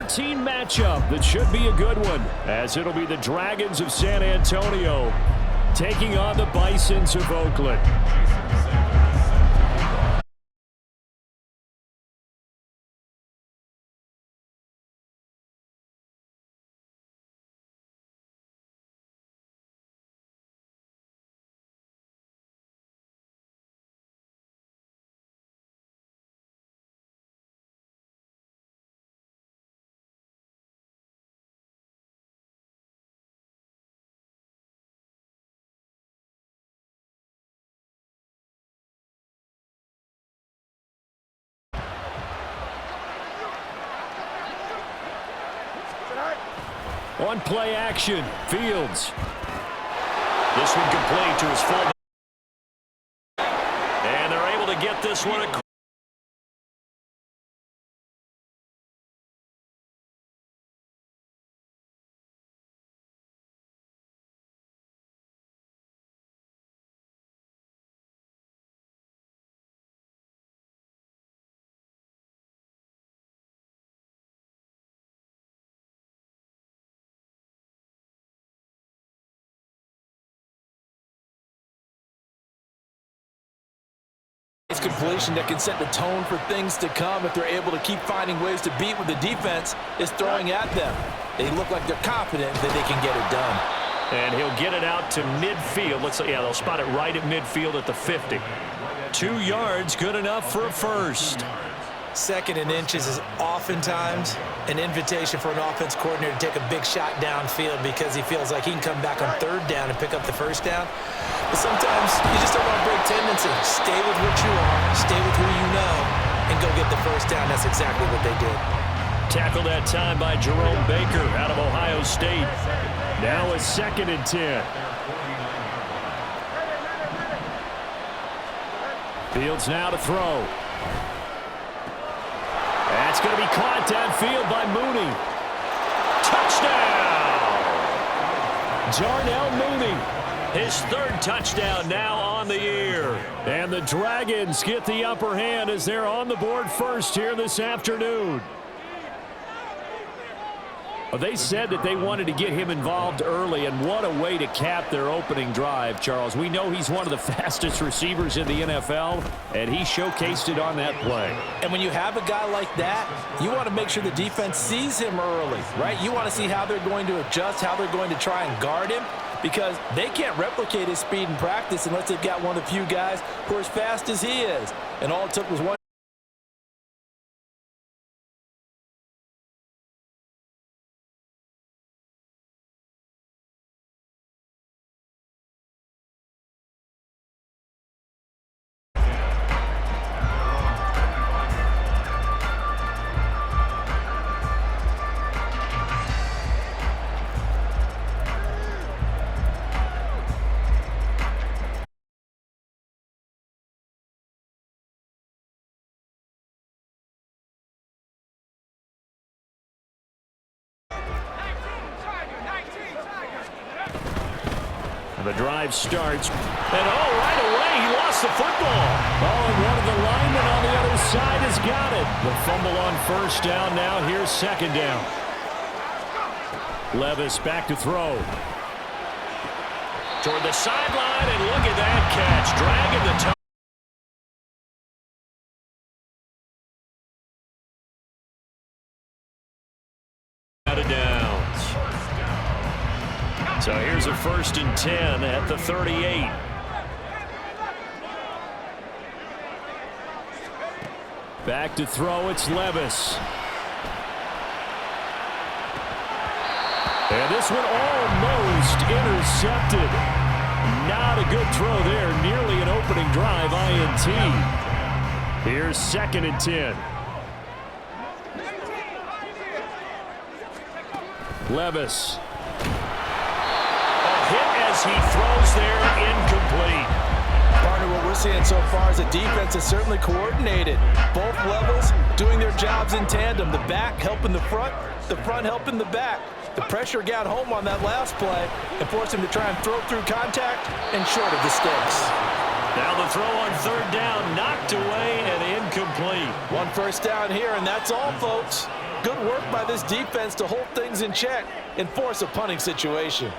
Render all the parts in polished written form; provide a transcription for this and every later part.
14 matchup that should be a good one, as it'll be the Dragons of San Antonio taking on the Bisons of Oakland. On play action, Fields. This one complete to his full. And they're able to get this one across. Completion that can set the tone for things to come if they're able to keep finding ways to beat what the defense is throwing at them. They look like they're confident that they can get it done. And he'll get it out to midfield. Looks like, yeah, they'll spot it right at midfield at the 50. 2 yards, good enough for a first. Second and inches is oftentimes an invitation for an offense coordinator to take a big shot downfield because he feels like he can come back on third down and pick up the first down. But sometimes you just don't want to break tendency. Stay with what you are, stay with who you know, and go get the first down. That's exactly what they did. Tackled that time by Jerome Baker out of Ohio State. Now a 2nd and 10. Fields now to throw. That's going to be caught downfield by Mooney. Touchdown! Darnell Mooney. His 3rd touchdown now on the year. And the Dragons get the upper hand as they're on the board first here this afternoon. They said that they wanted to get him involved early, and what a way to cap their opening drive, Charles. We know he's one of the fastest receivers in the NFL, and he showcased it on that play. And when you have a guy like that, you want to make sure the defense sees him early, right? You want to see how they're going to adjust, how they're going to try and guard him, because they can't replicate his speed in practice unless they've got one of the few guys who are as fast as he is. And all it took was one. The drive starts, and right away he lost the football. And one of the linemen on the other side has got it. The fumble on first down. Now here's 2nd down. Levis back to throw. Toward the sideline, and look at that catch. Dragging the toe. Out of downs. So here's a 1st and 10 at the 38. Back to throw, it's Levis. And this one almost intercepted. Not a good throw there. Nearly an opening drive, INT. Here's 2nd and 10. Levis. As he throws there, incomplete. Partner, what we're seeing so far is the defense is certainly coordinated. Both levels doing their jobs in tandem. The back helping the front helping the back. The pressure got home on that last play and forced him to try and throw through contact and short of the sticks. Now the throw on 3rd down, knocked away and incomplete. 1 first down here, and that's all, folks. Good work by this defense to hold things in check and force a punting situation.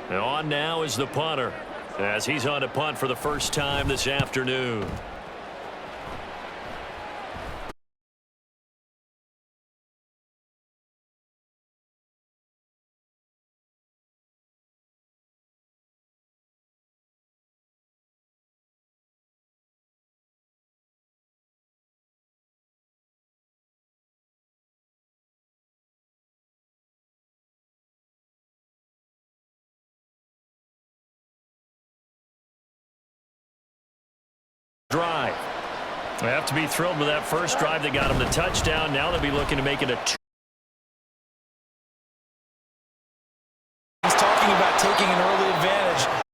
And on now is the punter, as he's on to punt for the first time this afternoon. Drive. They have to be thrilled with that first drive that got them the touchdown. Now they'll be looking to make it a two. He's talking about taking an early advantage.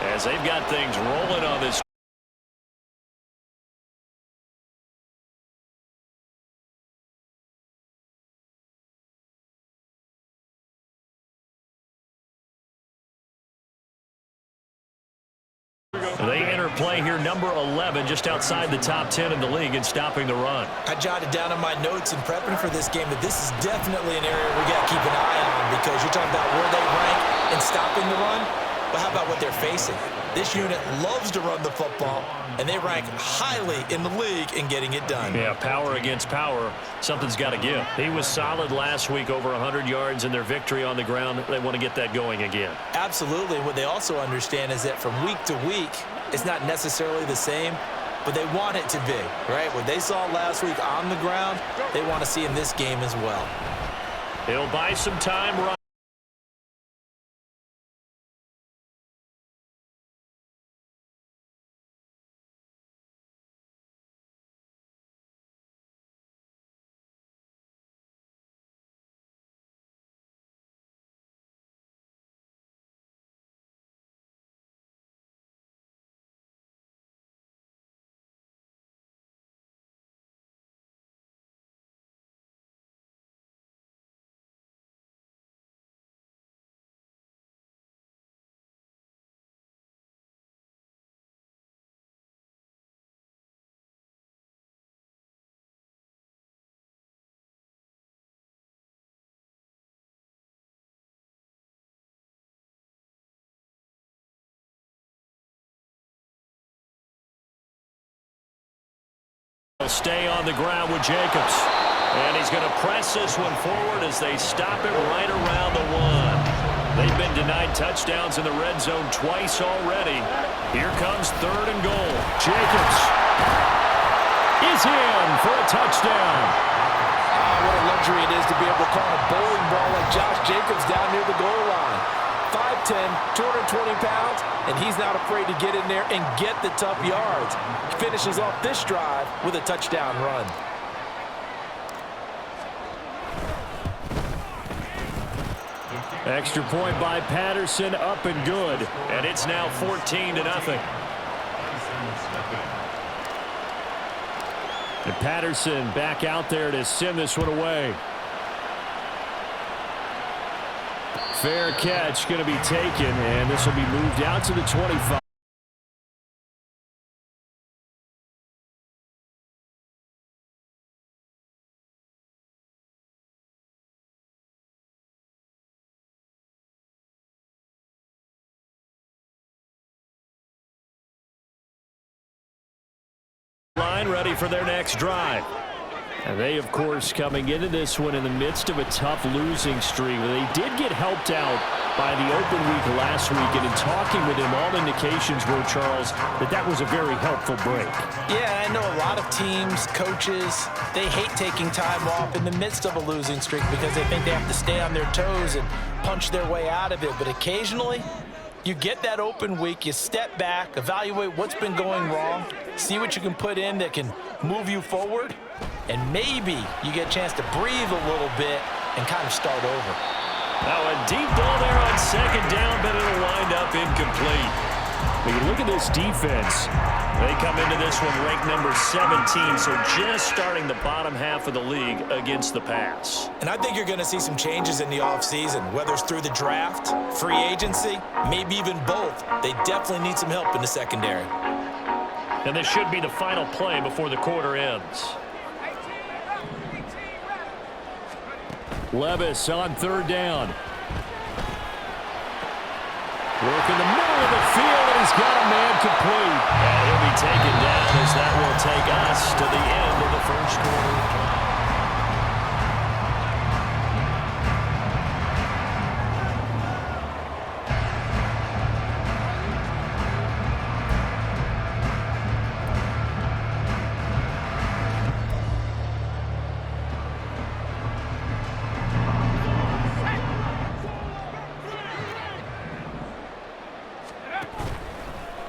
As they've got things rolling on this. They enter play here, number 11, just outside the top 10 in the league in stopping the run. I jotted down in my notes in prepping for this game that this is definitely an area we got to keep an eye on, because you're talking about where they rank in stopping the run. But how about what they're facing? This unit loves to run the football, and they rank highly in the league in getting it done. Yeah, power against power. Something's got to give. He was solid last week, over 100 yards in their victory on the ground. They want to get that going again. Absolutely. What they also understand is that from week to week, it's not necessarily the same, but they want it to be, right? What they saw last week on the ground, they want to see in this game as well. He'll buy some time. Right. He'll stay on the ground with Jacobs. And he's going to press this one forward as they stop it right around the one. They've been denied touchdowns in the red zone twice already. Here comes 3rd and goal. Jacobs is in for a touchdown. What a luxury it is to be able to call a bowling ball like Josh Jacobs down near the goal line. 5'10", 220 pounds, and he's not afraid to get in there and get the tough yards. He finishes off this drive with a touchdown run. Extra point by Patterson, up and good. And it's now 14-0. And Patterson back out there to send this one away. Fair catch going to be taken, and this will be moved out to the 25. Line ready for their next drive. And they, of course, coming into this one in the midst of a tough losing streak. They did get helped out by the open week last week, and in talking with him, all indications were, Charles, that was a very helpful break. Yeah, I know a lot of teams, coaches, they hate taking time off in the midst of a losing streak because they think they have to stay on their toes and punch their way out of it. But occasionally, you get that open week, you step back, evaluate what's been going wrong, see what you can put in that can move you forward, and maybe you get a chance to breathe a little bit and kind of start over. Now a deep ball there on 2nd down, but it'll wind up incomplete. When you look at this defense, They come into this one ranked number 17, so just starting the bottom half of the league against the pass. And I think you're going to see some changes in the offseason, whether it's through the draft, free agency, maybe even both. They definitely need some help in the secondary. And this should be the final play before the quarter ends. Levis on third down. Work in the middle of the field, and he's got a man complete. And he'll be taken down as that will take us to the end of the first quarter.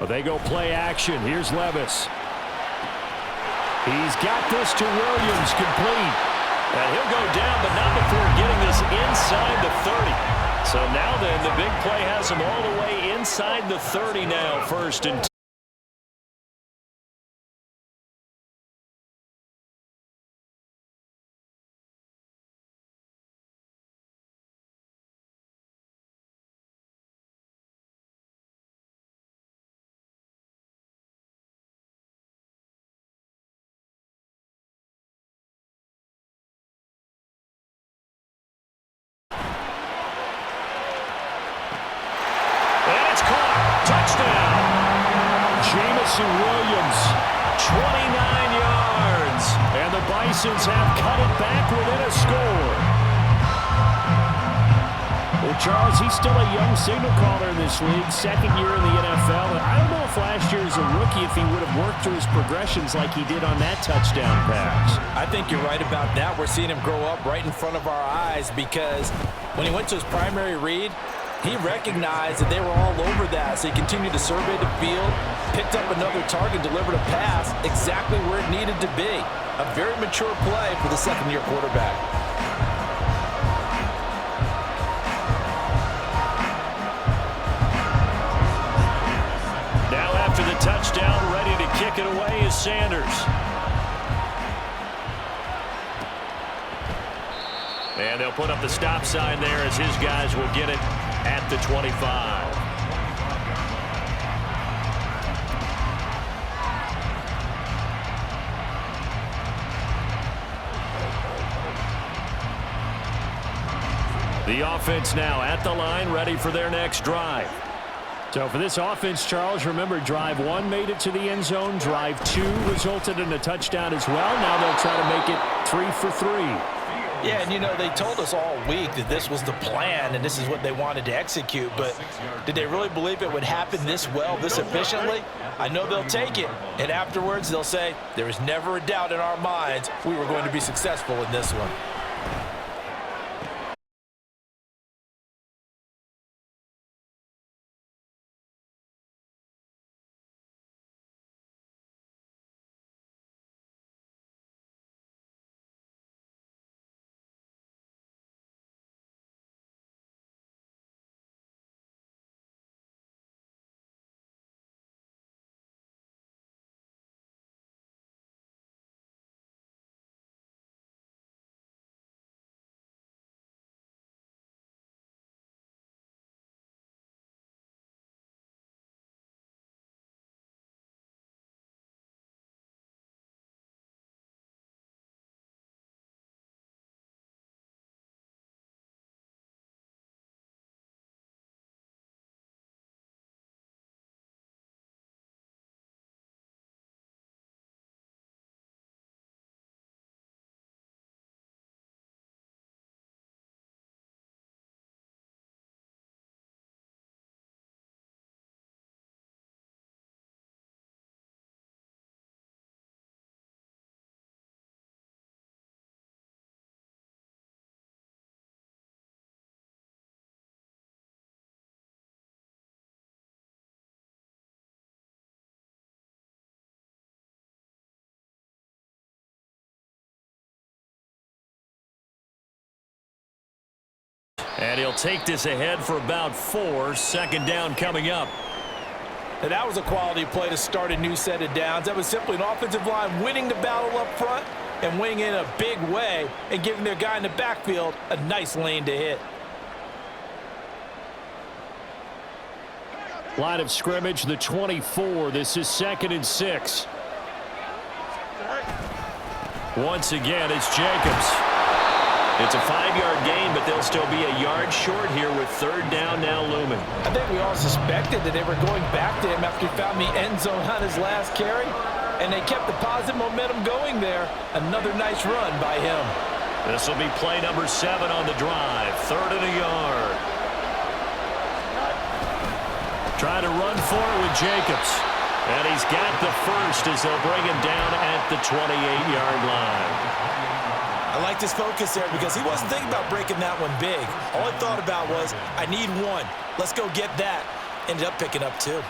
They go play action. Here's Levis. He's got this to Williams, complete. And he'll go down, but not before getting this inside the 30. So now then, the big play has him all the way inside the 30 now, first and 10. Williams, 29 yards, and the Bisons have cut it back within a score. Well, Charles, he's still a young signal caller in this league, second year in the NFL. And I don't know if last year as a rookie, if he would have worked through his progressions like he did on that touchdown pass. I think you're right about that. We're seeing him grow up right in front of our eyes because when he went to his primary read, he recognized that they were all over that, so he continued to survey the field, picked up another target, delivered a pass exactly where it needed to be. A very mature play for the second-year quarterback. Now after the touchdown, ready to kick it away is Sanders. And they'll put up the stop sign there as his guys will get it at the 25. The offense now at the line, ready for their next drive. So for this offense, Charles, remember drive 1 made it to the end zone. Drive 2 resulted in a touchdown as well. Now they'll try to make it 3 for 3. Yeah, and you know, they told us all week that this was the plan and this is what they wanted to execute, but did they really believe it would happen this well, this efficiently? I know they'll take it, and afterwards they'll say, there was never a doubt in our minds we were going to be successful in this one. And he'll take this ahead for about 4. Second down coming up. Now, that was a quality play to start a new set of downs. That was simply an offensive line winning the battle up front and winning in a big way and giving their guy in the backfield a nice lane to hit. Line of scrimmage, the 24. This is 2nd and 6. Once again, it's Jacobs. It's a 5-yard gain, but they'll still be a yard short here with 3rd down now looming. I think we all suspected that they were going back to him after he found the end zone on his last carry, and they kept the positive momentum going there. Another nice run by him. This will be play number 7 on the drive. 3rd and a yard. Trying to run for it with Jacobs. And he's got the first as they'll bring him down at the 28-yard line. I like this focus there because he wasn't thinking about breaking that one big. All he thought about was, I need one. Let's go get that. Ended up picking up 2.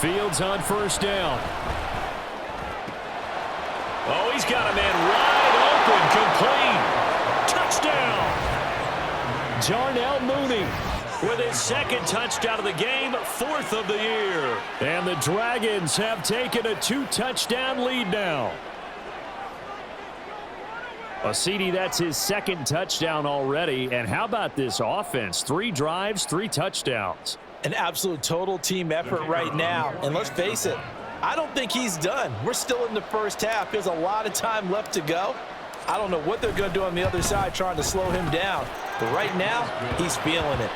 Fields on 1st down. Oh, he's got a man wide open, complete. Touchdown. Darnell Mooney with his 2nd touchdown of the game, 4th of the year. And the Dragons have taken a 2-touchdown lead now. CD, that's his 2nd touchdown already. And how about this offense? 3 drives, 3 touchdowns. An absolute total team effort right now. And let's face it, I don't think he's done. We're still in the first half. There's a lot of time left to go. I don't know what they're going to do on the other side trying to slow him down. But right now, he's feeling it.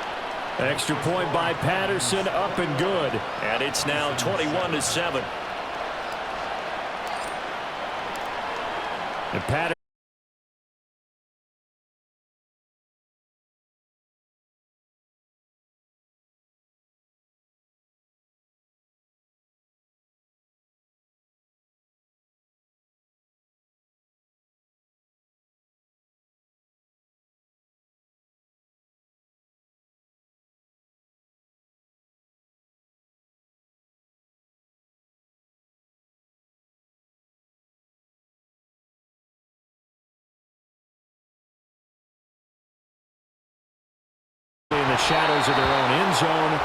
Extra point by Patterson, up and good. And it's now 21-7. And Patterson. In the shadows of their own end zone.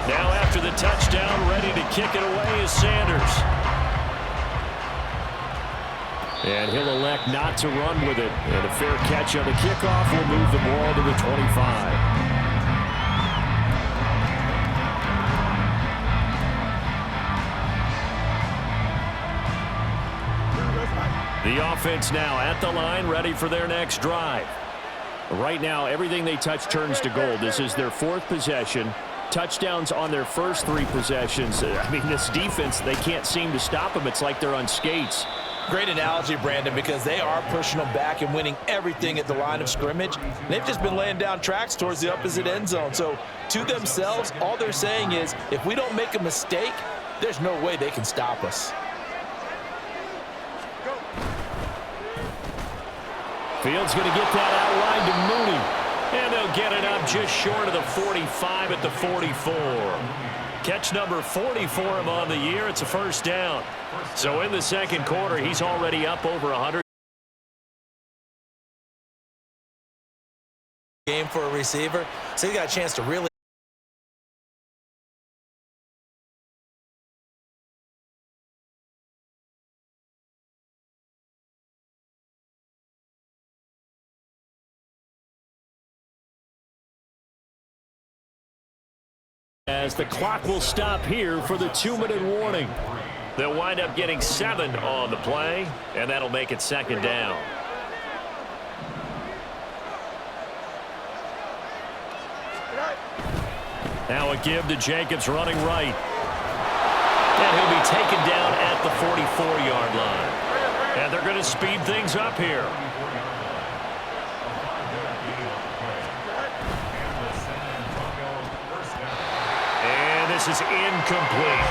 Now after the touchdown, ready to kick it away is Sanders. And he'll elect not to run with it. And a fair catch on the kickoff will move the ball to the 25. The offense now at the line, ready for their next drive. Right now, everything they touch turns to gold. This is their 4th possession. Touchdowns on their first 3 possessions. I mean, this defense, they can't seem to stop them. It's like they're on skates. Great analogy, Brandon, because they are pushing them back and winning everything at the line of scrimmage. They've just been laying down tracks towards the opposite end zone. So, to themselves, all they're saying is, if we don't make a mistake, there's no way they can stop us. Fields going to get that outline to Mooney. And they'll get it up just short of the 45 at the 44. Catch number 40 for him on the year. It's a 1st down. So in the 2nd quarter, he's already up over 100. Game for a receiver. So he got a chance to really As the clock will stop here for the 2-minute warning. They'll wind up getting 7 on the play, and that'll make it second down. Now a give to Jacobs running right. And he'll be taken down at the 44-yard line. And they're going to speed things up here. And this is incomplete.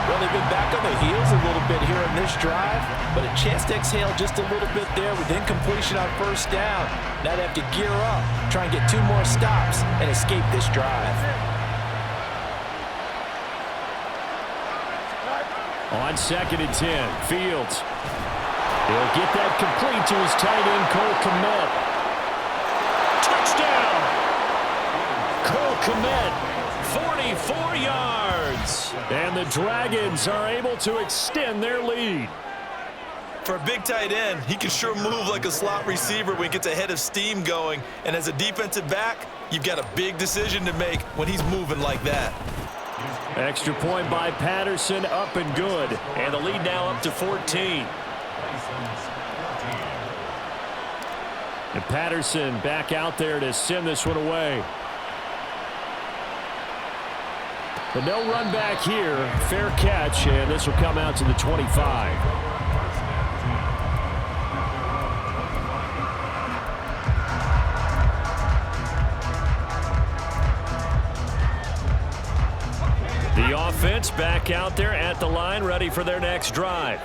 Well, they've been back on their heels a little bit here on this drive, but a chance to exhale just a little bit there with incompletion on first down. Now they have to gear up, try and get 2 more stops, and escape this drive. On 2nd and 10, Fields. He'll get that complete to his tight end, Cole Kmet. Touchdown! Cole Kmet, 44 yards. And the Dragons are able to extend their lead. For a big tight end, he can sure move like a slot receiver when he gets a head of steam going. And as a defensive back, you've got a big decision to make when he's moving like that. Extra point by Patterson, up and good. And the lead now up to 14. And Patterson back out there to send this one away. But no run back here. Fair catch, and this will come out to the 25. The offense back out there at the line, ready for their next drive.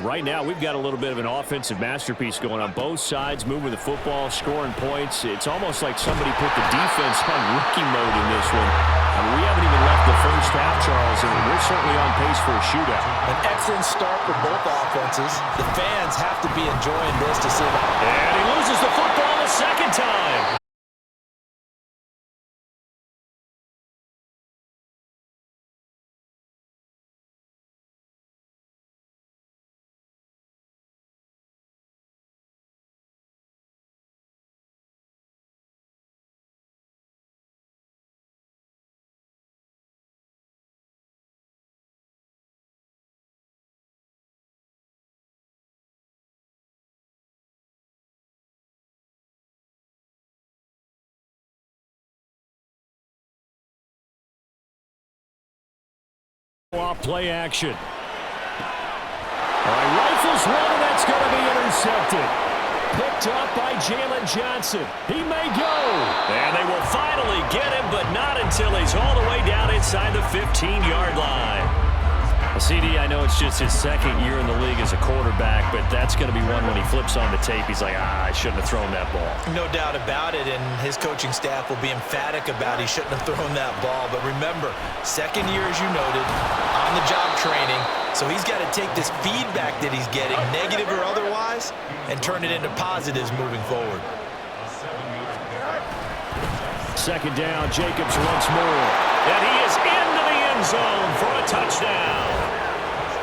Right now, we've got a little bit of an offensive masterpiece going on both sides, moving the football, scoring points. It's almost like somebody put the defense on rookie mode in this one. I mean, we haven't even left the first half, Charles, and we're certainly on pace for a shootout. An excellent start for both offenses. The fans have to be enjoying this to see them. And he loses the football a second time. Off play action. All right, rifles one, and that's going to be intercepted. Picked up by Jalen Johnson. He may go. And they will finally get him, but not until he's all the way down inside the 15-yard line. CD, I know it's just his second year in the league as a quarterback, but that's going to be one when he flips on the tape. He's like, I shouldn't have thrown that ball. No doubt about it, and his coaching staff will be emphatic about he shouldn't have thrown that ball. But remember, second year, as you noted, on-the-job training, so he's got to take this feedback that he's getting, negative or otherwise, and turn it into positives moving forward. Second down, Jacobs once more. And he is into the end zone for a touchdown.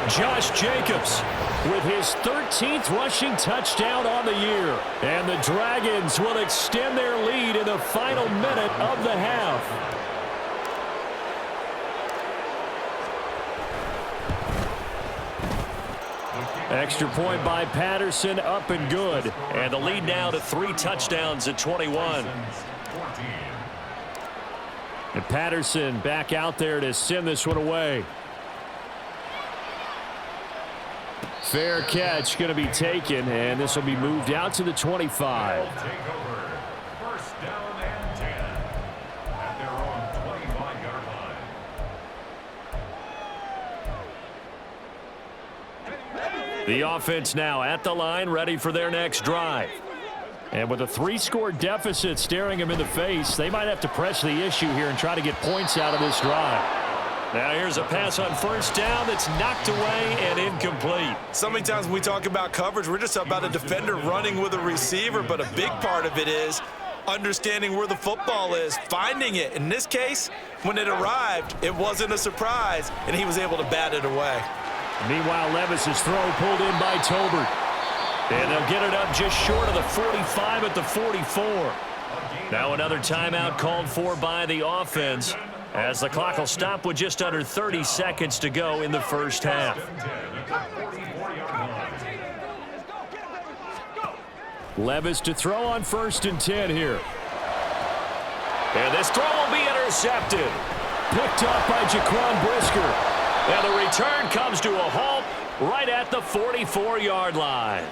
Josh Jacobs with his 13th rushing touchdown on the year. And the Dragons will extend their lead in the final minute of the half. Extra point by Patterson, up and good. And the lead now to 3 touchdowns at 21. And Patterson back out there to send this one away. Fair catch going to be taken, and this will be moved out to the 25. First down and 10 at their own 25-yard line. The offense now at the line, ready for their next drive. And with a 3-score deficit staring them in the face, they might have to press the issue here and try to get points out of this drive. Now here's a pass on first down that's knocked away and incomplete. So many times when we talk about coverage, we're just about a defender running with a receiver, but a big part of it is understanding where the football is, finding it. In this case, when it arrived, it wasn't a surprise, and he was able to bat it away. Meanwhile, Levis's throw pulled in by Tolbert. And they'll get it up just short of the 45 at the 44. Now another timeout called for by the offense. as the clock will stop with just under 30 seconds to go in the first half. Levis to throw on 1st and 10 here. And this throw will be intercepted. Picked up by Jaquan Brisker. And the return comes to a halt right at the 44-yard line.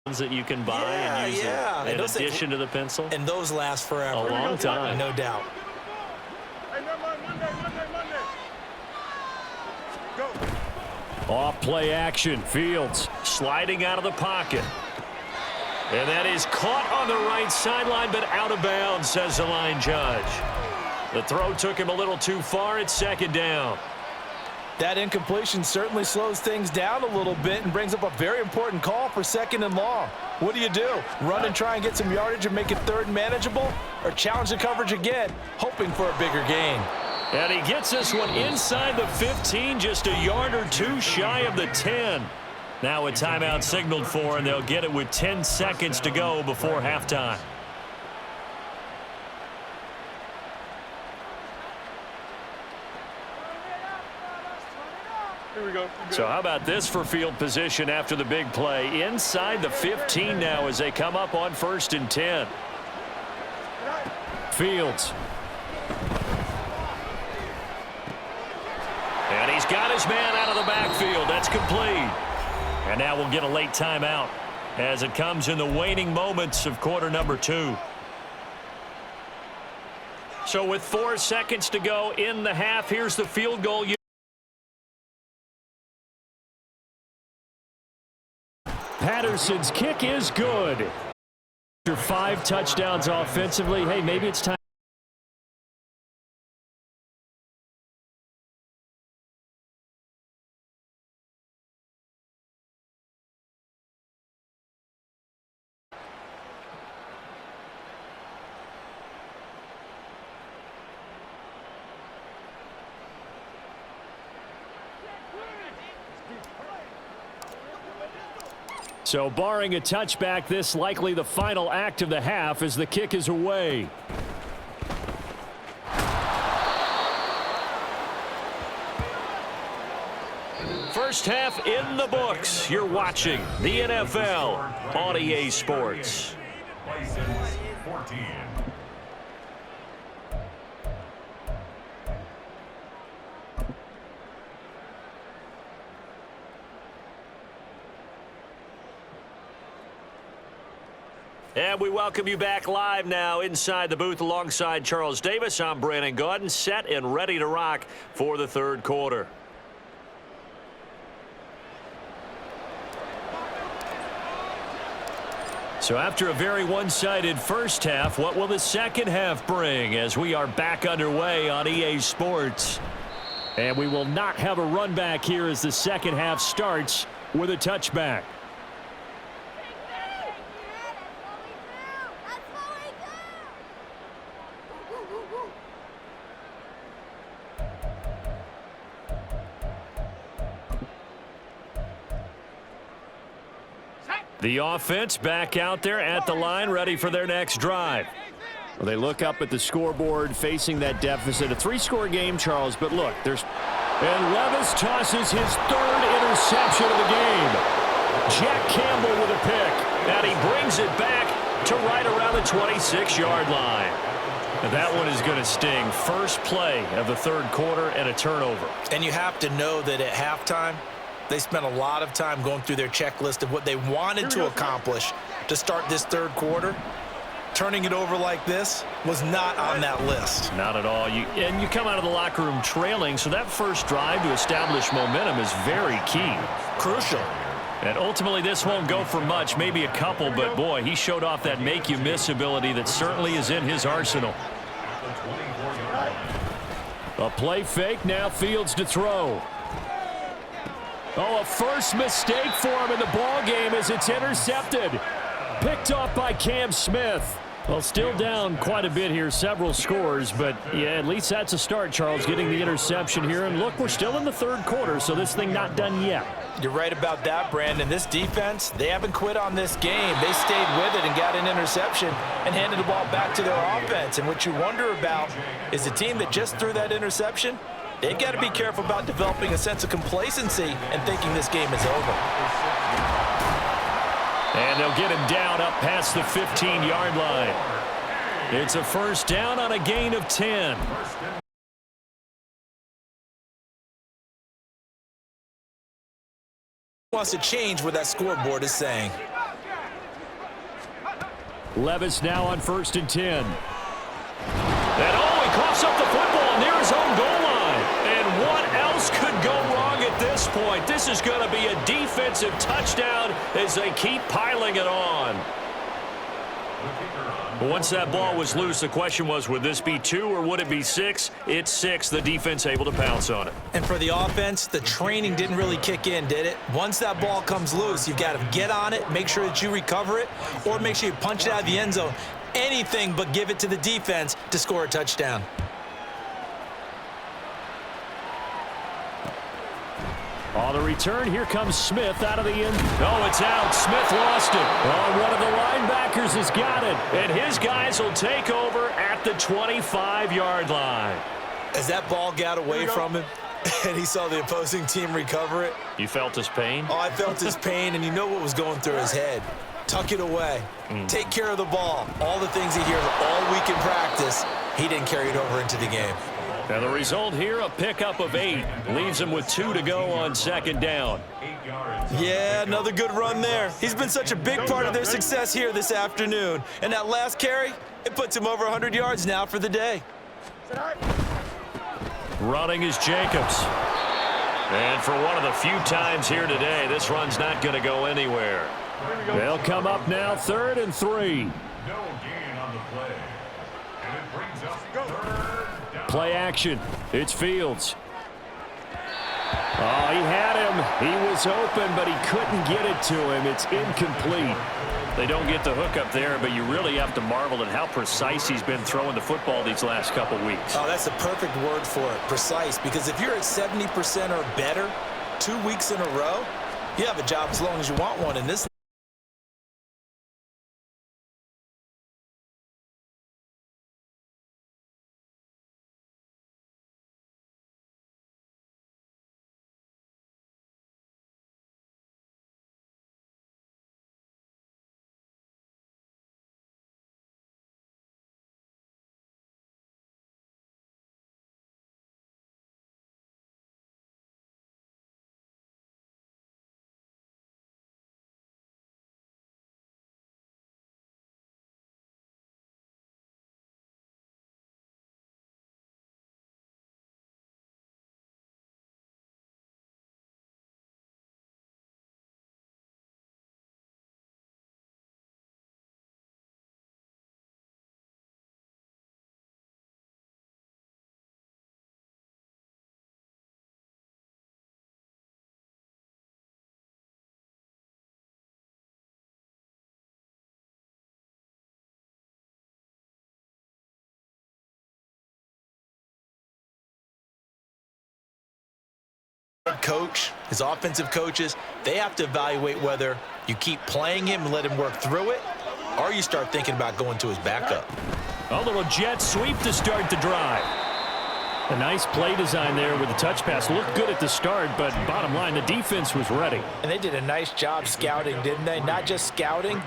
That you can buy and use in addition to the pencil. And those last forever. A long time. No doubt. Off play action. Fields sliding out of the pocket. And that is caught on the right sideline, but out of bounds, says the line judge. The throw took him a little too far. It's 2nd down. That incompletion certainly slows things down a little bit and brings up a very important call for 2nd and long. What do? Run and try and get some yardage and make it 3rd and manageable? Or challenge the coverage again, hoping for a bigger gain? And he gets this one inside the 15, just a yard or two shy of the 10. Now a timeout signaled for, and they'll get it with 10 seconds to go before halftime. Here we go. So how about this for field position after the big play? Inside the 15 now as they come up on 1st and 10. Fields. And he's got his man out of the backfield. That's complete. And now we'll get a late timeout as it comes in the waning moments of quarter number 2. So with 4 seconds to go in the half, here's the field goal. Patterson's kick is good. After 5 touchdowns offensively, hey, maybe it's time. So barring a touchback, this likely the final act of the half as the kick is away. First half in the books. You're watching the NFL on EA Sports. License 14. And we welcome you back live now inside the booth alongside Charles Davis. I'm Brandon Gaudin, set and ready to rock for the 3rd quarter. So after a very one-sided first half, what will the second half bring as we are back underway on EA Sports? And we will not have a run back here as the second half starts with a touchback. The offense back out there at the line, ready for their next drive. Well, they look up at the scoreboard facing that deficit. A 3-score game, Charles, but look, there's... And Levis tosses his 3rd interception of the game. Jack Campbell with a pick, and he brings it back to right around the 26-yard line. And that one is going to sting. First play of the 3rd quarter and a turnover. And you have to know that at halftime, they spent a lot of time going through their checklist of what they wanted to accomplish to start this 3rd quarter. Turning it over like this was not on that list. Not at all. And you come out of the locker room trailing, so that first drive to establish momentum is very key. Crucial. And ultimately, this won't go for much, maybe a couple, but boy, he showed off that make-you-miss ability that certainly is in his arsenal. A play fake, now Fields to throw. Oh, a first mistake for him in the ball game as it's intercepted. Picked off by Cam Smith. Well, still down quite a bit here, several scores, but yeah, at least that's a start, Charles, getting the interception here. And look, we're still in the 3rd quarter, so this thing not done yet. You're right about that, Brandon. This defense, they haven't quit on this game. They stayed with it and got an interception and handed the ball back to their offense. And what you wonder about is a team that just threw that interception, they've got to be careful about developing a sense of complacency and thinking this game is over. And they'll get him down up past the 15-yard line. It's a first down on a gain of 10. Wants to change what that scoreboard is saying. Levis now on 1st and 10. And he coughs up the football near his own goal line. And what else could go wrong at this point? This is going to be a defensive touchdown as they keep piling it on. Once that ball was loose, the question was, would this be 2 or would it be 6? It's 6. The defense able to pounce on it. And for the offense, the training didn't really kick in, did it? Once that ball comes loose, you've got to get on it, make sure that you recover it, or make sure you punch it out of the end zone. Anything but give it to the defense to score a touchdown. On the return, here comes Smith out of the end. Oh, it's out. Smith lost it. Oh, one of the linebackers has got it. And his guys will take over at the 25-yard line. As that ball got away from him and he saw the opposing team recover it. You felt his pain? Oh, I felt his pain, and you know what was going through his head. Tuck it away. Take care of the ball. All the things he hears all week in practice, he didn't carry it over into the game. And the result here, a pickup of 8. Leaves him with 2 to go on 2nd down. Yeah, another good run there. He's been such a big part of their success here this afternoon. And that last carry, it puts him over 100 yards now for the day. Running is Jacobs. And for one of the few times here today, this run's not going to go anywhere. They'll come up now 3rd and 3. No gain on the play. And it brings up 3rd down. Play action. It's Fields. Oh, he had him. He was open, but he couldn't get it to him. It's incomplete. They don't get the hook up there, but you really have to marvel at how precise he's been throwing the football these last couple weeks. Oh, that's the perfect word for it, precise, because if you're at 70% or better 2 weeks in a row, you have a job as long as you want one in this. Coach, his offensive coaches, they have to evaluate whether you keep playing him and let him work through it, or you start thinking about going to his backup. A little jet sweep to start the drive. A nice play design there with the touch pass. Looked good at the start, but bottom line, the defense was ready. And they did a nice job scouting, didn't they? Not just scouting,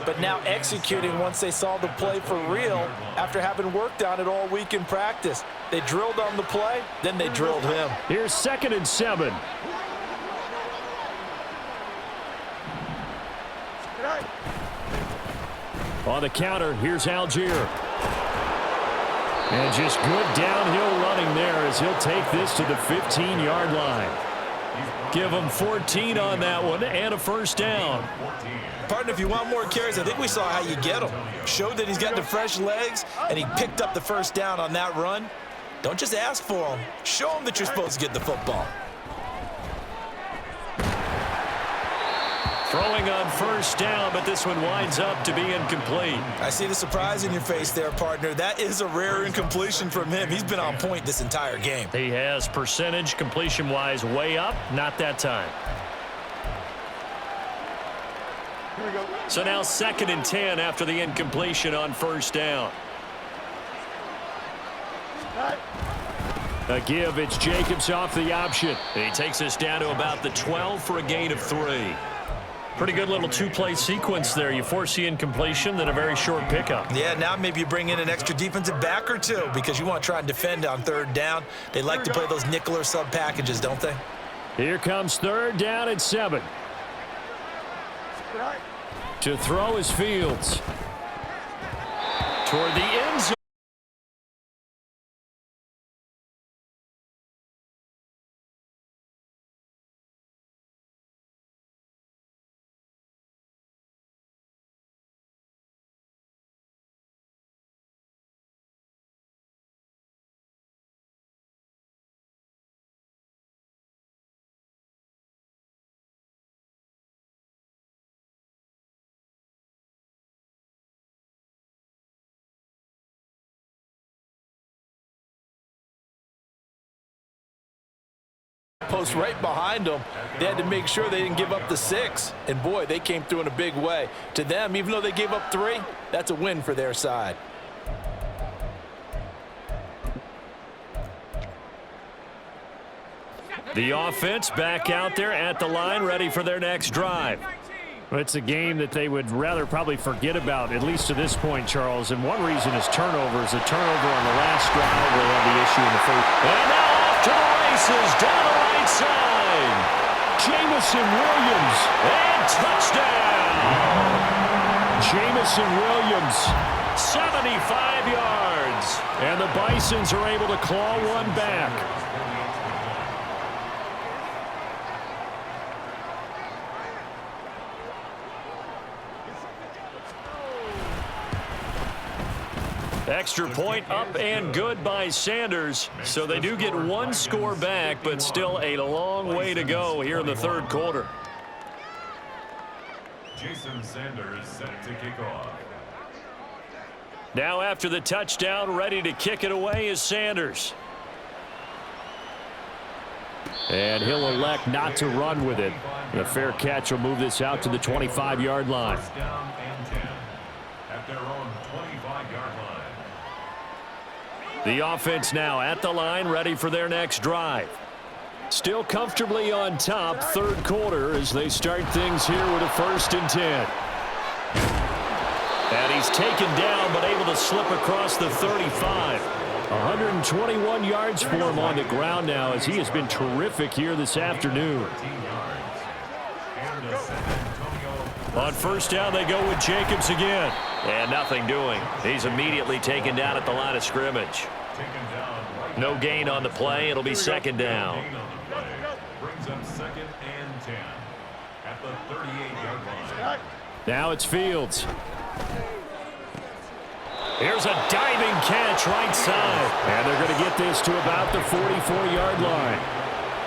but now executing once they saw the play for real after having worked on it all week in practice. They drilled on the play, then they drilled him. Here's 2nd and 7. On the counter, here's Algier. And just good downhill running there as he'll take this to the 15-yard line. Give him 14 on that one and a first down. Partner, if you want more carries, I think we saw how you get him. Showed that he's got the fresh legs, and he picked up the first down on that run. Don't just ask for him. Show him that you're supposed to get the football. Throwing on first down, but this one winds up to be incomplete. I see the surprise in your face there, partner. That is a rare incompletion from him. He's been on point this entire game. He has percentage completion-wise way up, not that time. So now 2nd and 10 after the incompletion on 1st down. A give, it's Jacobs off the option. He takes us down to about the 12 for a gain of 3. Pretty good little two-play sequence there. You force the incompletion, then a very short pickup. Yeah, now maybe you bring in an extra defensive back or two because you want to try and defend on 3rd down. They like to play those nickel or sub packages, don't they? Here comes 3rd down and 7. To throw is Fields. Toward the end zone. Post right behind them. They had to make sure they didn't give up the 6. And, boy, they came through in a big way. To them, even though they gave up 3, that's a win for their side. The offense back out there at the line, ready for their next drive. It's a game that they would rather probably forget about, at least to this point, Charles. And one reason is turnovers. A turnover on the last drive will have the issue in the first. And now off to the races, down the right side. Jamison Williams, and touchdown. Jamison Williams, 75 yards. And the Bisons are able to claw one back. Extra point up and good by Sanders. So they do get one score back, but still a long way to go here in the 3rd quarter. Jason Sanders set to kick off. Now after the touchdown, ready to kick it away is Sanders. And he'll elect not to run with it. A fair catch will move this out to the 25-yard line. First down and 10 at their own 25-yard line. The offense now at the line, ready for their next drive. Still comfortably on top, 3rd quarter as they start things here with a 1st and 10. And he's taken down but able to slip across the 35. 121 yards for him on the ground now as he has been terrific here this afternoon. On 1st down, they go with Jacobs again. And nothing doing. He's immediately taken down at the line of scrimmage. No gain on the play. It'll be 2nd down. Brings up 2nd and 10 at the 38-yard line. Now it's Fields. Here's a diving catch right side. And they're going to get this to about the 44-yard line.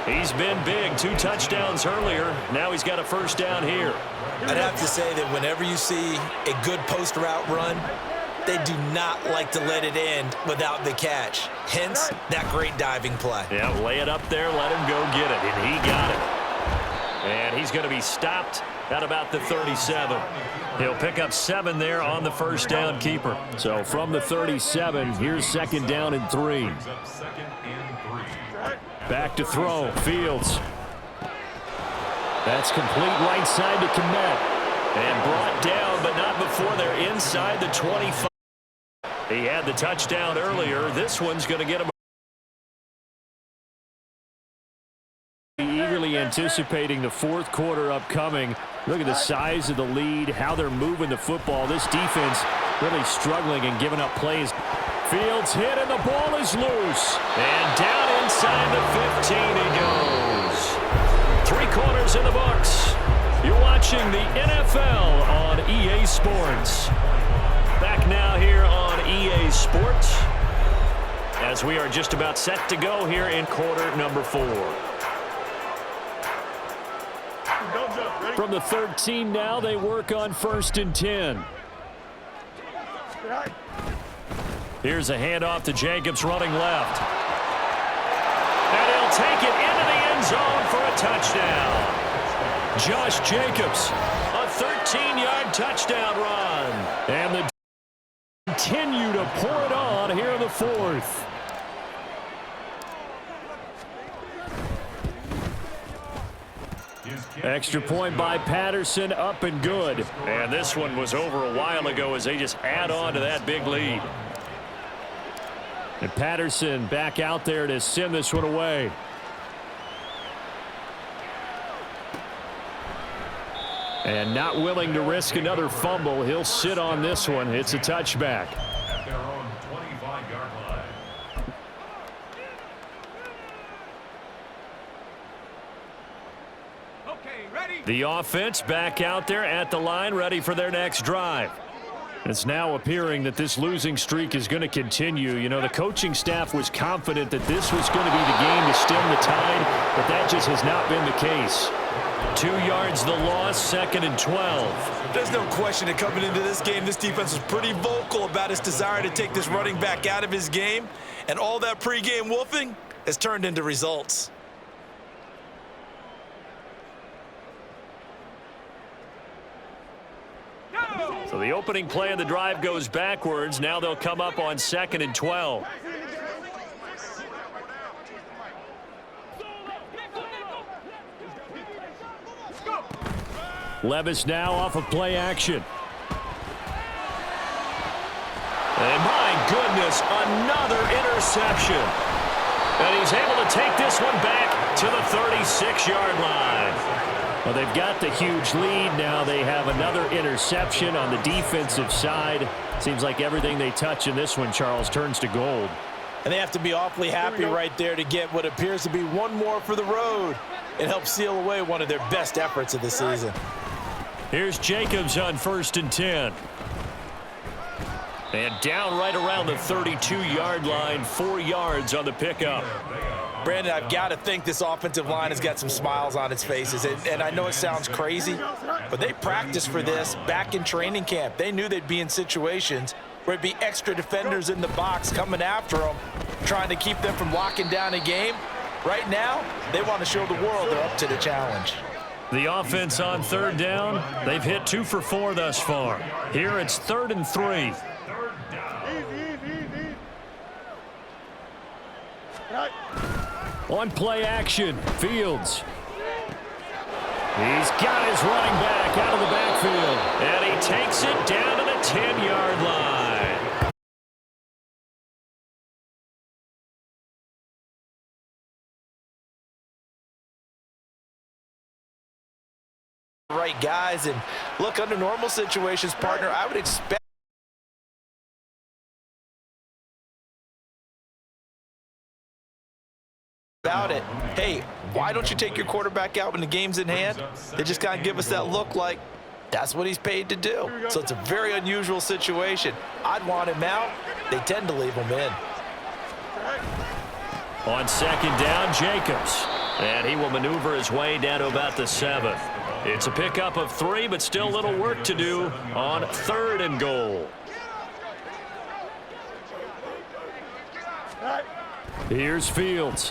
He's been big. 2 touchdowns earlier. Now he's got a 1st down here. I'd have to say that whenever you see a good post route run, they do not like to let it end without the catch. Hence, that great diving play. Yeah, lay it up there, let him go get it, and he got it. And he's going to be stopped at about the 37. He'll pick up 7 there on the 1st down keeper. So from the 37, here's 2nd down and 3. Back to throw, Fields. That's complete right side to Kmet. And brought down, but not before they're inside the 25. He had the touchdown earlier. This one's going to get him. Eagerly anticipating the 4th quarter upcoming. Look at the size of the lead, how they're moving the football. This defense really struggling and giving up plays. Fields hit and the ball is loose. And down inside the 15 he goes. 3 quarters in the books. You're watching the NFL on EA Sports. Back now here on EA Sports as we are just about set to go here in quarter number 4. From the 13 now, they work on 1st and 10. Here's a handoff to Jacobs running left. And he'll take it into the end zone for a touchdown. Josh Jacobs, a 13 14-yard touchdown run. And they continue to pour it on here in the fourth. Extra point by Patterson, up and good. And this one was over a while ago as they just add on to that big lead. And Patterson back out there to send this one away. And not willing to risk another fumble. He'll sit on this one. It's a touchback. At their own 25-yard line. The offense back out there at the line, ready for their next drive. It's now appearing that this losing streak is going to continue. You know, the coaching staff was confident that this was going to be the game to stem the tide, but that just has not been the case. 2 yards the loss, 2nd and 12. There's no question that coming into this game, this defense was pretty vocal about its desire to take this running back out of his game, and all that pregame wolfing has turned into results. So the opening play of the drive goes backwards. Now they'll come up on 2nd and 12. Levis now off of play action. And my goodness, another interception. And he's able to take this one back to the 36-yard line. Well, they've got the huge lead. Now they have another interception on the defensive side. Seems like everything they touch in this one, Charles, turns to gold. And they have to be awfully happy right there to get what appears to be one more for the road. It helps seal away one of their best efforts of the season. Here's Jacobs on 1st and 10. And down right around the 32-yard line, 4 yards on the pickup. Brandon, I've got to think this offensive line has got some smiles on its faces. And I know it sounds crazy, but they practiced for this back in training camp. They knew they'd be in situations where it'd be extra defenders in the box coming after them, trying to keep them from locking down a game. Right now, they want to show the world they're up to the challenge. The offense on 3rd down, they've hit 2 for 4 thus far. Here it's 3rd and 3. On play action, Fields. He's got his running back out of the backfield. And he takes it down to the 10-yard line. Right guys, and look, under normal situations, partner, I would expect about it. Hey, why don't you take your quarterback out when the game's in hand? They just kind of give us that look like that's what he's paid to do. So it's a very unusual situation. I'd want him out. They tend to leave him in. On 2nd down, Jacobs. And he will maneuver his way down to about the 7th. It's a pickup of 3, but still a little work to do on 3rd and goal. Here's Fields.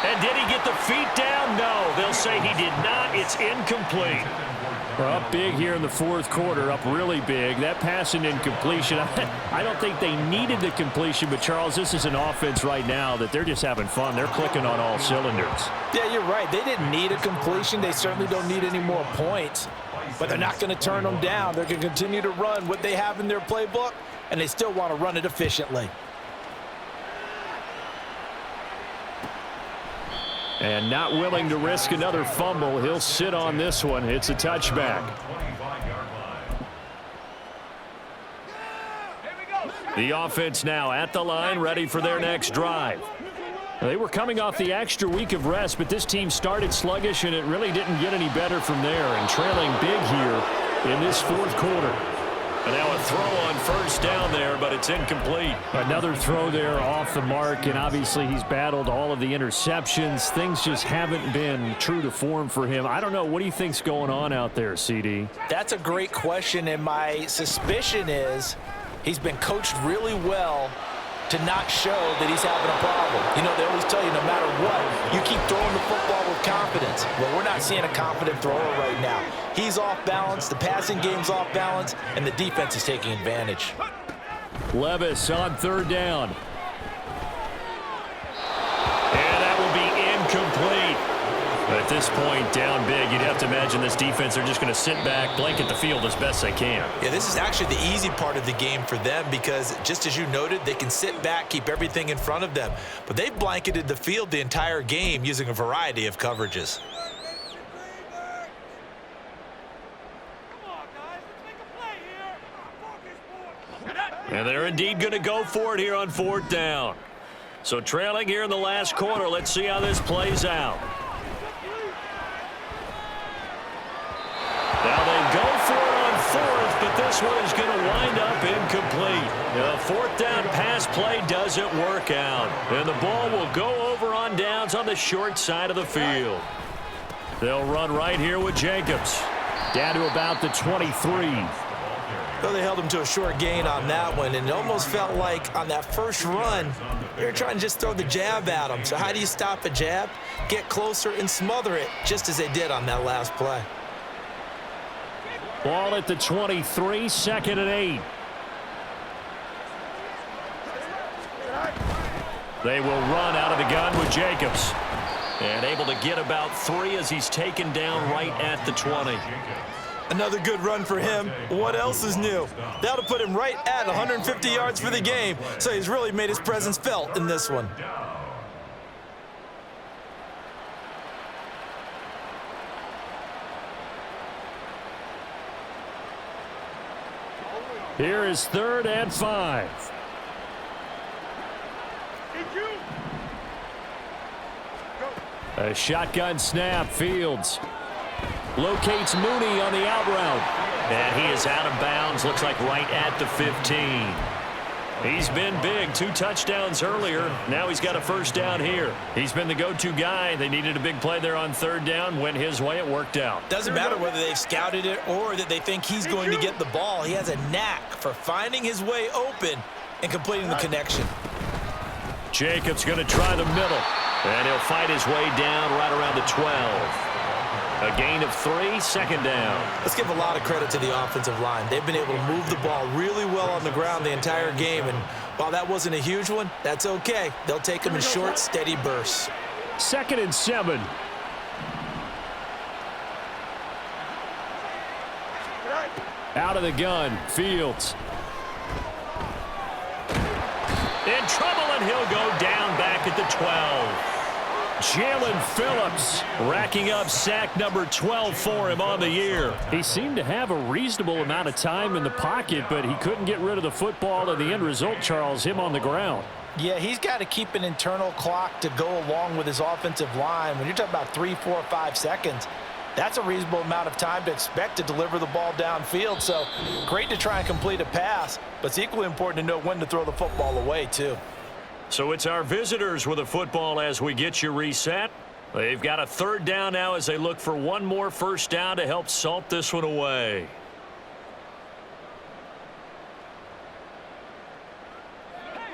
And did he get the feet down? No, they'll say he did not. It's incomplete. We're up big here in the 4th quarter, up really big. That pass and incompletion, I don't think they needed the completion, but Charles, this is an offense right now that they're just having fun. They're clicking on all cylinders. Yeah, you're right. They didn't need a completion. They certainly don't need any more points, but they're not going to turn them down. They're going to continue to run what they have in their playbook, and they still want to run it efficiently. And not willing to risk another fumble. He'll sit on this one. It's a touchback. The offense now at the line, ready for their next drive. They were coming off the extra week of rest, but this team started sluggish, and it really didn't get any better from there. And trailing big here in this 4th quarter. And now a throw on 1st down there, but it's incomplete. Another throw there off the mark, and obviously he's battled all of the interceptions. Things just haven't been true to form for him. I don't know. What do you think's going on out there, CD? That's a great question, and my suspicion is he's been coached really well to not show that he's having a problem. You know, they always tell you no matter what, you keep throwing the football with confidence. Well, we're not seeing a confident thrower right now. He's off balance, the passing game's off balance, and the defense is taking advantage. Levis on third down. And that will be incomplete. At this point, down big, you'd have to imagine this defense, they're just going to sit back, blanket the field as best they can. Yeah, this is actually the easy part of the game for them because, just as you noted, they can sit back, keep everything in front of them. But they've blanketed the field the entire game using a variety of coverages. And they're indeed going to go for it here on fourth down. So trailing here in the last quarter, let's see how this plays out. Now they go for it on fourth, but this one is going to wind up incomplete. The fourth down pass play doesn't work out. And the ball will go over on downs on the short side of the field. They'll run right here with Jacobs. Down to about the 23. Well, they held him to a short gain on that one, and it almost felt like on that first run, they were trying to just throw the jab at him. So how do you stop a jab? Get closer and smother it, just as they did on that last play. Ball at the 23, 2nd and 8. They will run out of the gun with Jacobs. And able to get about 3 as he's taken down right at the 20. Another good run for him. What else is new? That'll put him right at 150 yards for the game. So he's really made his presence felt in this one. Here is 3rd and 5. A shotgun snap. Fields locates Mooney on the out route. And he is out of bounds. Looks like right at the 15. He's been big. 2 touchdowns earlier. Now he's got a first down here. He's been the go-to guy. They needed a big play there on 3rd down. Went his way. It worked out. Doesn't matter whether they've scouted it or that they think he's going to get the ball. He has a knack for finding his way open and completing the connection. Jacobs going to try the middle. And he'll fight his way down right around the 12. A gain of 3, 2nd down. Let's give a lot of credit to the offensive line. They've been able to move the ball really well on the ground the entire game. And while that wasn't a huge one, that's okay. They'll take them in short, steady bursts. 2nd and 7. Out of the gun, Fields. In trouble, and he'll go down back at the 12. Jalen Phillips racking up sack number 12 for him on the year. He seemed to have a reasonable amount of time in the pocket, but he couldn't get rid of the football, and the end result, Charles, him on the ground. Yeah, he's got to keep an internal clock to go along with his offensive line. When you're talking about 3, 4, 5 seconds, that's a reasonable amount of time to expect to deliver the ball downfield. So great to try and complete a pass, but it's equally important to know when to throw the football away, too. So it's our visitors with a football as we get you reset. They've got a 3rd down now as they look for one more first down to help salt this one away.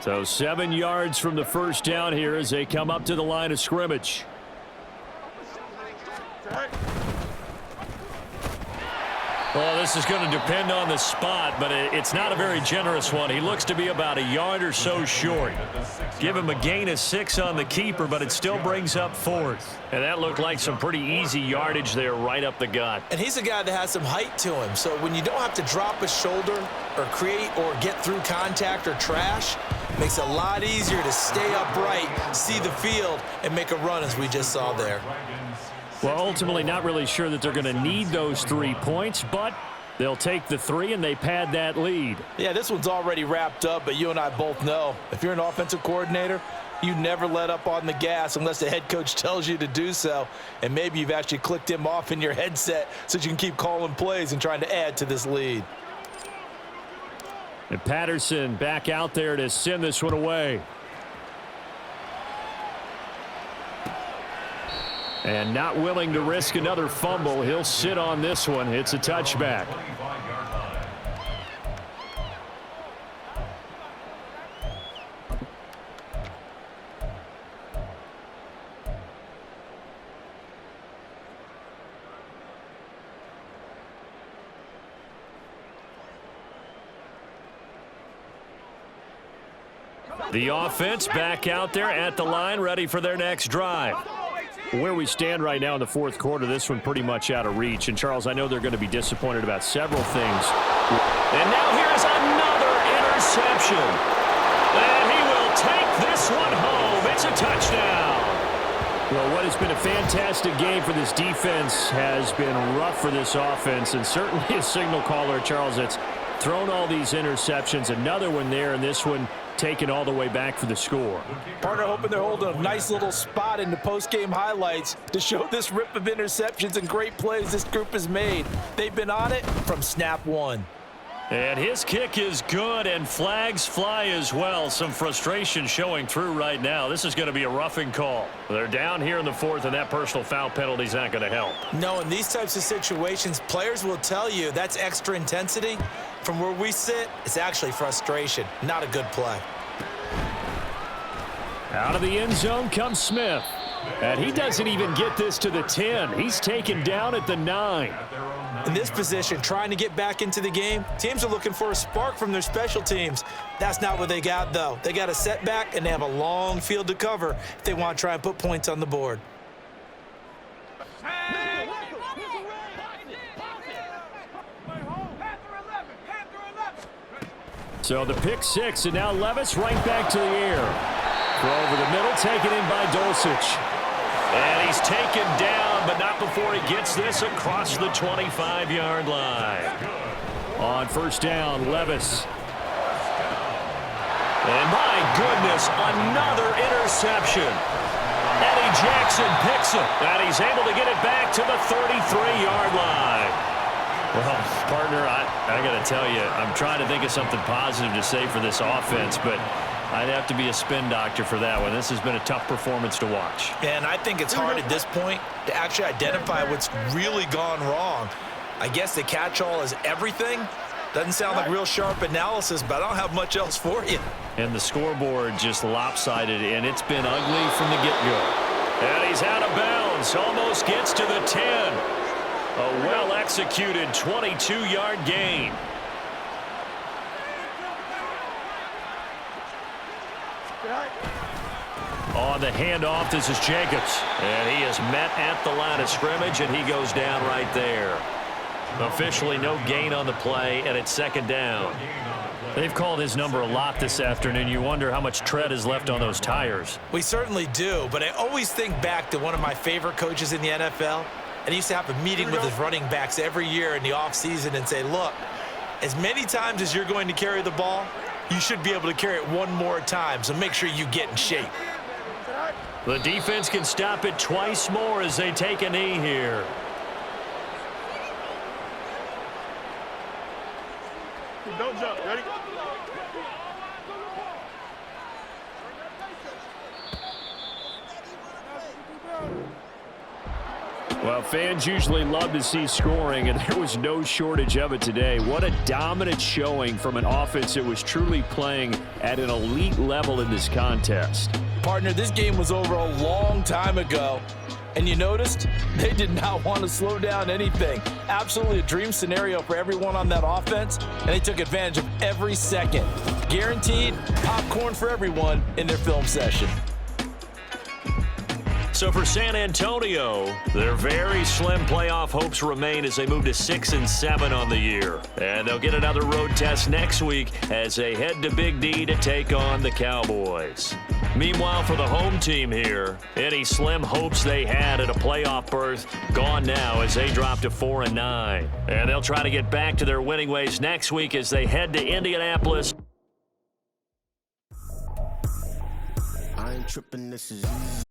So 7 yards from the first down here as they come up to the line of scrimmage. Well, this is going to depend on the spot, but it's not a very generous one. He looks to be about a yard or so short. Give him a gain of 6 on the keeper, but it still brings up 4th. And that looked like some pretty easy yardage there right up the gut. And he's a guy that has some height to him, so when you don't have to drop a shoulder or create or get through contact or trash, it makes it a lot easier to stay upright, see the field, and make a run as we just saw there. Well, ultimately not really sure that they're going to need those 3 points, but they'll take the 3 and they pad that lead. Yeah, this one's already wrapped up, but you and I both know if you're an offensive coordinator, you never let up on the gas unless the head coach tells you to do so. And maybe you've actually clicked him off in your headset so you can keep calling plays and trying to add to this lead. And Patterson back out there to send this one away. And not willing to risk another fumble. He'll sit on this one. It's a touchback. The offense back out there at the line, ready for their next drive. Where we stand right now in the fourth quarter, this one pretty much out of reach. And, Charles, I know they're going to be disappointed about several things. And now here's another interception. And he will take this one home. It's a touchdown. Well, what has been a fantastic game for this defense has been rough for this offense, and certainly a signal caller, Charles, that's thrown all these interceptions. Another one there, and this one taken all the way back for the score. Partner hoping they're holding a nice little spot in the post-game highlights to show this rip of interceptions and great plays this group has made. They've been on it from snap one. And his kick is good, and flags fly as well. Some frustration showing through right now. This is going to be a roughing call. They're down here in the fourth, and that personal foul penalty is not going to help. No, in these types of situations, players will tell you that's extra intensity. From where we sit, it's actually frustration. Not a good play. Out of the end zone comes Smith. And he doesn't even get this to the 10. He's taken down at the 9. In this position, trying to get back into the game, teams are looking for a spark from their special teams. That's not what they got, though. They got a setback, and they have a long field to cover if they want to try and put points on the board. So the pick six, and now Levis right back to the air. Throw over the middle, taken in by Dulcich. And he's taken down, but not before he gets this across the 25-yard line. On first down, Levis. And my goodness, another interception. Eddie Jackson picks it, and he's able to get it back to the 33-yard line. Well, partner, I got to tell you, I'm trying to think of something positive to say for this offense, but I'd have to be a spin doctor for that one. This has been a tough performance to watch. And I think it's hard at this point to actually identify what's really gone wrong. I guess the catch-all is everything. Doesn't sound like real sharp analysis, but I don't have much else for you. And the scoreboard just lopsided, and it's been ugly from the get-go. And he's out of bounds, almost gets to the 10. A well-executed 22-yard gain. On the handoff, this is Jacobs. And he is met at the line of scrimmage, and he goes down right there. Officially no gain on the play, and it's second down. They've called his number a lot this afternoon. You wonder how much tread is left on those tires. We certainly do, but I always think back to one of my favorite coaches in the NFL. And he used to have a meeting with his running backs every year in the offseason and say, look, as many times as you're going to carry the ball, you should be able to carry it one more time, so make sure you get in shape. The defense can stop it twice more as they take a knee here. Don't jump. Ready? Well, fans usually love to see scoring, and there was no shortage of it today. What a dominant showing from an offense that was truly playing at an elite level in this contest. Partner, this game was over a long time ago, and you noticed they did not want to slow down anything. Absolutely a dream scenario for everyone on that offense, and they took advantage of every second. Guaranteed popcorn for everyone in their film session. So for San Antonio, their very slim playoff hopes remain as they move to 6-7 on the year. And they'll get another road test next week as they head to Big D to take on the Cowboys. Meanwhile, for the home team here, any slim hopes they had at a playoff berth gone now as they drop to 4-9. And they'll try to get back to their winning ways next week as they head to Indianapolis. I ain't tripping, this is easy.